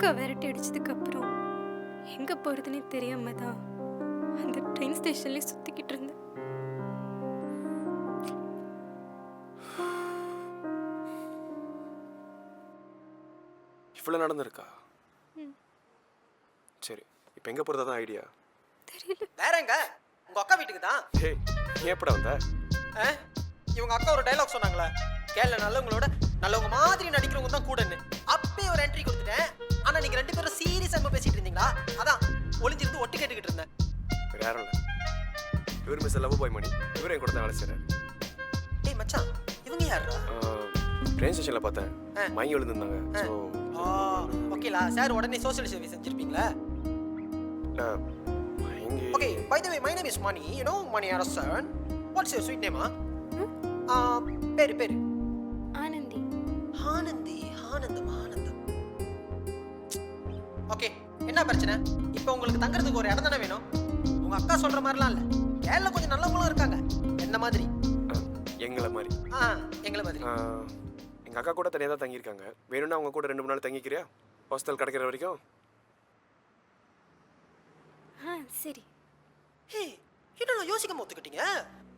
அக்கா விரட்டி அடிச்சதுக்கப்புறம் எங்கே போகிறதுனே தெரியாம தான் அந்த ட்ரெயின் ஸ்டேஷன்லேயே சுற்றிக்கிட்டு இருந்தேன். இவ்வளோ நடந்திருக்கா? சரி, இப்போ எங்கே போகிறதா தான் ஐடியா? தெரியல. வேற எங்க? உங்க அக்கா வீட்டுக்கு தான். ஏய், நீ எப்படா வந்த? இவங்க அக்கா ஒரு டைலாக் சொன்னாங்களே, கேரள நல்லவங்களோட நல்லவங்க மாதிரி நடிக்கிறவங்க தான் கூடன்னு. அப்பயே ஒரு என்ட்ரி கொடுத்துட்டேன். ஆனா நீங்க ரெண்டு பேரும் சீரியஸா பேசிட்டு இருந்தீங்களா? அதான் ஒளிஞ்சிருந்து ஒட்டு கேட்டுக்கிட்டு இருந்தேன். வேற யாரும் இல்லை, இவர் மிஸ் லவ் பாய் மணி. இவரே கூட தான் வேலை செய்கிறார். டேய் மச்சான், இவங்க யாரா? ட்ரெயின் ஸ்டேஷனில் பார்த்தேன், மயங்கி விழுந்திருந்தாங்க. ஸோ ஓகேலா சார், உடனே சோஷியல் சர்வீஸ் செஞ்சிருப்பீங்களா? மயங்கி. Okay, by the way my name is Mani. You know Mani Arasan. What's your sweet நேமா? பேரு ஆனந்தி. ஆனந்தி. ஆனந்தம். ஓகே, என்ன பிரச்சனை? இப்போ உங்களுக்கு தங்குறதுக்கு ஒரு இடம் தானே வேணும். உங்க அக்கா சொல்ற மாதிரிலாம் இல்ல, கேரளா கொஞ்சம் நல்லவங்களும் இருக்காங்க. என்ன மாதிரி? எங்களை மாதிரி. எங்களை மாதிரி. எங்கள் அக்கா கூட தனியாக தான் தங்கியிருக்காங்க. வேணும்னா அவங்க கூட 2-3 நாள் தங்கிக்கிறியா? ஹாஸ்டல் கிடைக்கிற வரைக்கும். சரி. ஹே, என்ன யோசிக்காம ஒத்துக்கிட்டீங்க?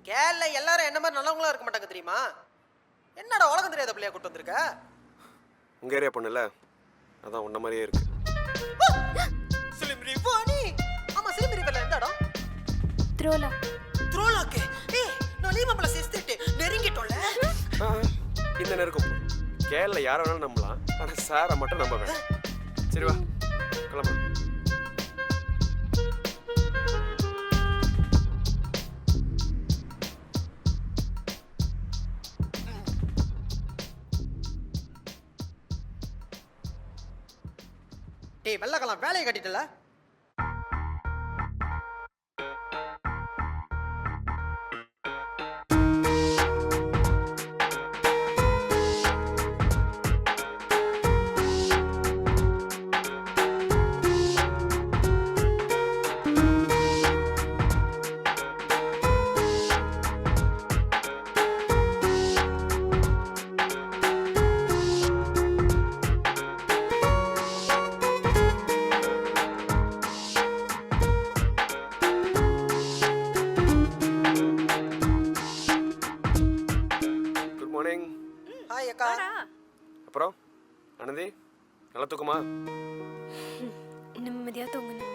கேரளா எல்லாரும் என்ன மாதிரி நல்லவங்களா இருக்க மாட்டாங்க தெரியுமா? என்னடா உலகம் தெரியாத பிள்ளையா கூட்டு வந்திருக்க? உங்கள் ஏரியா பொண்ணுல, அதான் உன்ன மாதிரியே இருக்கு. சிலிம் ரிவானி. ஆமா, சிலிம் ரிவர்ல எந்த இடம்? த்ரோலாக்கே. ஏய், நான் லீமம்பல செஸ்திட்டு நெருங்கிட்டோம்ல. இந்த நெருக்கம் கேரளா யாரை வேணாலும் நம்பலாம், ஆனால் சாரை மட்டும் நம்ப வேண்டாம். சரி வா, கிளம்பு. டேய் வெள்ளக்கலாம், வேலையை கட்டிட்டல? ஹாய் அக்கா. அப்புறம் ஆனந்தி, நல்லா தூக்கமா? நிம்மதியாக தூங்குனேன்.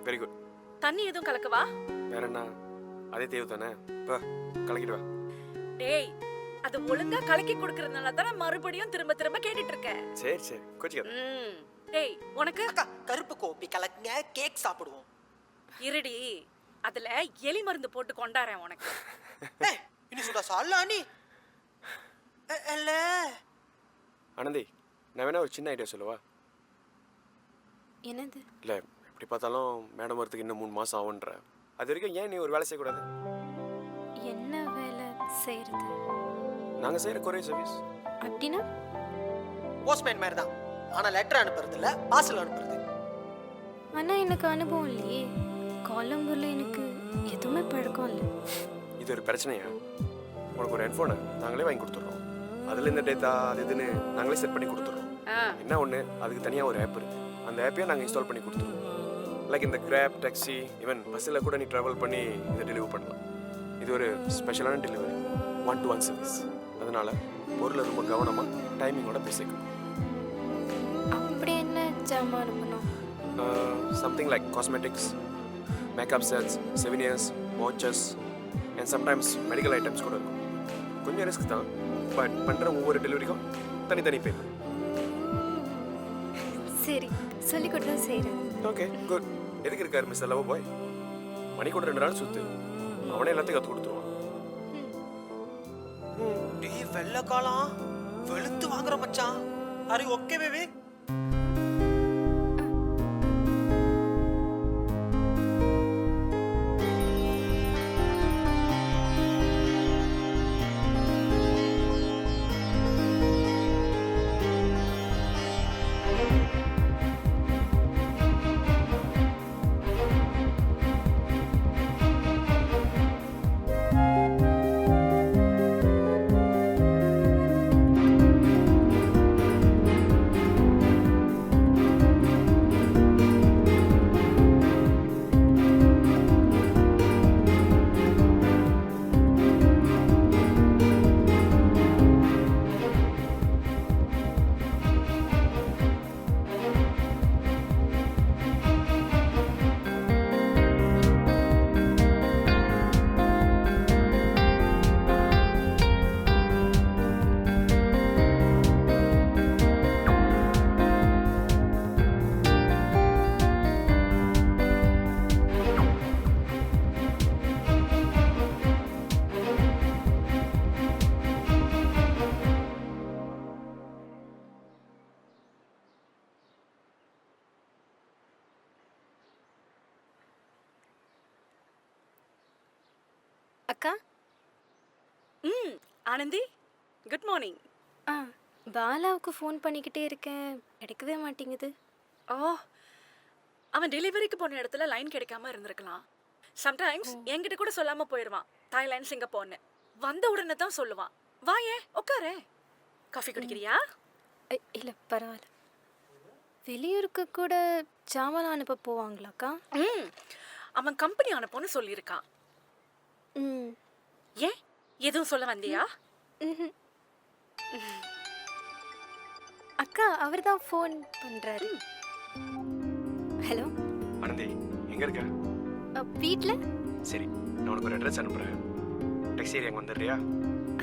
Very good. தண்ணி எதுவும் கலக்கவா? வேற என்ன, அதே தேவை தானே. இப்போ கலக்கிட்டு வா. டேய், அது ஒழுங்கா கலக்கி குடுக்கறதுனால தான் மறுபடியும் திரும்ப திரும்ப கேட்டுட்டு இருக்கேன். சரி கோச்சிக்காத. டேய், உனக்கு அக்கா கருப்பு கோப்பி கலக்குங்க, கேக் சாப்பிடுவோம். இருடி, அதுல எலி மருந்து போட்டு கொண்டாறேன் உனக்கு. ஏய், இனி சுடா சாலா நீ. இல்ல ஆனந்தி, நான் வேணா ஒரு சின்ன ஐடியா சொல்லவா? என்னது? இல்லை, எப்படி பார்த்தாலும் மேடம் வரதுக்கு இன்னும் 3 மாதம் ஆகுன்ற. அது வரைக்கும் ஏன் நீ ஒரு வேலை செய்யக்கூடாது? என்ன வேலை செய்யறது? நாங்கள் செய்கிற கொரியர் சர்வீஸ். அப்படின்னா போஸ்ட்மேன் மாதிரி தான், ஆனா லெட்டர் அனுப்புறது இல்ல, பார்சல் அனுப்புறது. ஆனால் எனக்கு அனுபவம் இல்லையே. கொலம்பூரில் எனக்கு எதுவுமே பழக்கம் இல்லை. இது ஒரு பிரச்சனையா? உனக்கு ஒரு ஹெட்ஃபோனை நாங்களே வாங்கி கொடுத்துட்றோம். அதில் இந்த டேட்டா அது இதுன்னு நாங்களே செட் பண்ணி கொடுத்துட்றோம். என்ன ஒன்று, அதுக்கு தனியாக ஒரு ஆப் இருக்குது. அந்த ஆப்பையே நாங்கள் இன்ஸ்டால் பண்ணி கொடுத்துருவோம். லைக் இந்த கிராப், டாக்ஸி, ஈவன் பஸ்ஸில் கூட நீ ட்ராவல் பண்ணி இதை டெலிவர் பண்ணலாம். இது ஒரு ஸ்பெஷலான டெலிவரி, 1-to-1 சர்வீஸ். அதனால் பொருளை ரொம்ப கவனமாக டைமிங்கோட பேசிக்கணும். அப்படி என்ன ஜாமான் அனுப்பணும்? Something like cosmetics, makeup sets, souvenirs, watches and sometimes medical items கூட இருக்கும். கொஞ்சம் ரிஸ்க் தான், பட் பண்ணுற ஒவ்வொரு டெலிவரிக்கும் தனித்தனி பேமெண்ட். சரி, சொல்லிக் கொடுத்தா செய்கிறேன். Okay good. எதுக்கு இருக்காரு மிஸ்டர் லவ் பாய்? மணி கூட 2 நாள் சுற்று, அவனே எல்லாத்தையும் கற்றுக் கொடுத்துருவான். டேய் வெள்ளக்காலம், வெளுத்து வாங்குற மச்சான். Array okay baby. அக்கா ம் ஆனந்தி குட் மார்னிங். ஆ பாலாவுக்கு ஃபோன் பண்ணிக்கிட்டே இருக்கேன், கிடைக்கவே மாட்டேங்குது. ஓ, அவன் டெலிவரிக்கு போன இடத்துல லைன் கிடைக்காம இருந்திருக்கலாம். சம்டைம்ஸ் என்கிட்ட கூட சொல்லாம போயிடுவான் தாய்லாந்து சிங்கப்பூர்னு. வந்த உடனே தான் சொல்லுவான். வாயே உட்காரு, காஃபி குடிக்கிறியா? இல்லை பரவாயில்ல. வெளியூருக்கு கூட ஜாமான் அனுப்ப போவாங்களாக்கா? ம் அவன் கம்பெனி அனுப்போன்னு சொல்லியிருக்கான். ம் ஏன் எதுவும் சொல்ல வந்தியா? ம்ஹும். அக்கா அவர் தான் ஃபோன் பண்ணுறாரு. ஹலோ ஆனந்தி எங்க இருக்க? வீட்டில்? சரி, நான் உனக்கு ஒரு அட்ரஸ் அனுப்புறேன். டாக்ஸி ஏரியா அங்கே வந்துடுறியா?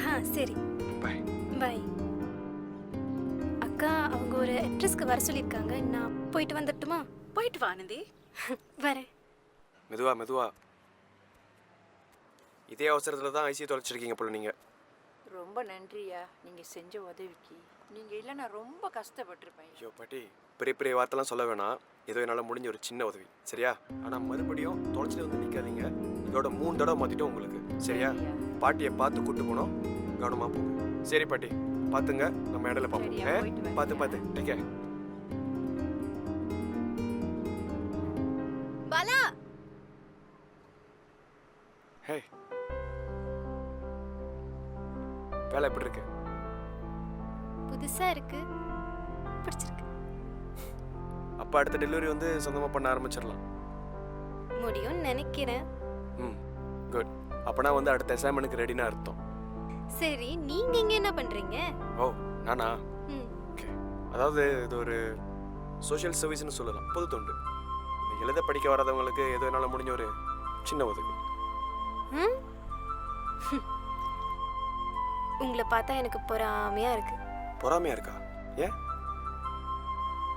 ஆ சரி, பாய். பாய். அக்கா அவங்க ஒரு அட்ரஸ்க்கு வர சொல்லியிருக்காங்க, நான் போயிட்டு வந்துட்டுமா? போயிட்டு வா ஆனந்தி. வரேன். மெதுவா மெதுவா. இதே அவசரத்தில் தான் ஐசி தொலைச்சிருக்கீங்க போல நீங்கள். ரொம்ப நன்றியா நீங்கள் செஞ்ச உதவிக்கு. நீங்கள் இல்லைன்னா ரொம்ப கஷ்டப்பட்டிருப்பேன். ஐயோ பாட்டி, பெரிய பெரிய வார்த்தைலாம் சொல்ல வேணாம். ஏதோ என்னால் முடிஞ்ச ஒரு சின்ன உதவி, சரியா? ஆனால் மறுபடியும் தொலைச்சிட்டு வந்து நிற்காதீங்க. இதோட 3 தடவை மாற்றிட்டோம் உங்களுக்கு, சரியா? பாட்டியை பார்த்து கூட்டு போனோம், கவனமாக போங்க. சரி பாட்டி, பார்த்துங்க, நம்ம இடையில சரியா, பார்ப்போம். போயிட்டு வரேன். பார்த்து பார்த்து டேக் கேர். பாலா ஹே, வேலை எப்படி இருக்கு? புதுசாக இருக்கு, பிடிச்சிருக்கு. அப்போ அடுத்த டெலிவரி வந்து சொந்தமாக பண்ண ஆரம்பிச்சிடலாம். முடியும்னு நினைக்கிறேன். ம், குட். அப்போனா வந்து அடுத்த அசைன்மெண்ட்டுக்கு ரெடினா அர்த்தம். சரி, நீங்க இங்க என்ன பண்றீங்க? ஓ, நானா? ம், ஓகே. அதாவது இது ஒரு சோஷியல் சர்வீஸ்னு சொல்லலாம், பொது தொண்டு. இந்த எழுத படிக்க வராதவங்களுக்கு ஏதோ என்னால் முடிஞ்ச ஒரு சின்ன உதவி. ம்? உங்களை பார்த்தா எனக்கு பொறாமையா இருக்கு. பொறாமையா இருக்கா? ஏன்?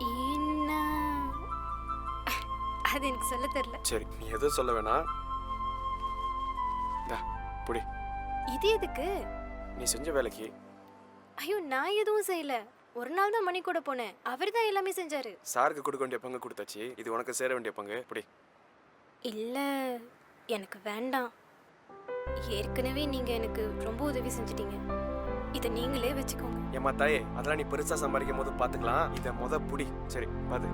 ஏன்னா அது எனக்கு சொல்ல தெரியல. சரி, நீ எதுவும் சொல்ல வேணாம். இந்தா, புடி. இது எதுக்கு? நீ செஞ்ச வேலைக்கு. ஐயோ, நான் எதுவும் செய்யல. ஒரு நாள் தான் மணி கூட போனேன், அவர் தான் எல்லாமே செஞ்சாரு. சாருக்கு கொடுக்க வேண்டிய பங்கு கொடுத்தாச்சு, இது உனக்கு சேர வேண்டிய பங்கு. புடி. இல்ல, எனக்கு வேண்டாம். ஏற்கனவே நீங்க எனக்கு ரொம்ப உதவி செஞ்சிட்டீங்க, இதை நீங்களே வச்சுக்கோங்க. ஏம்மா தாயே, அதெல்லாம் நீ பெருசா சம்பாதிக்கும் போது பார்த்துக்கலாம். இதை புடி. சரி, பாத்து.